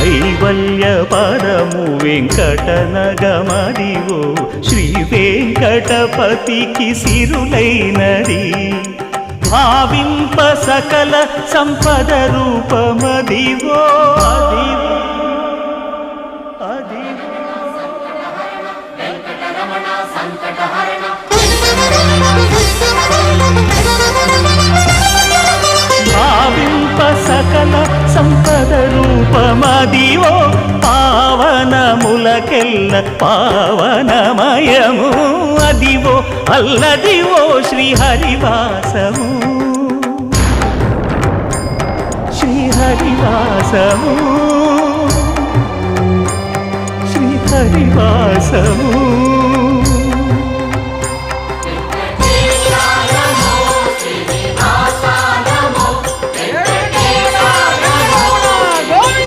కైవల్య పదము వెంకటనగమదివో శ్రీ వెంకటపతికి సిరులైనది భావింప సకల సంపద రూపమదివో అదివో అదివో భావింప సకల సంపద రూపమదివో పావనములకెల్ల పావనమయము అదివో అల్లదివో శ్రీహరివాసము శ్రీహరివాసము శ్రీహరివాసము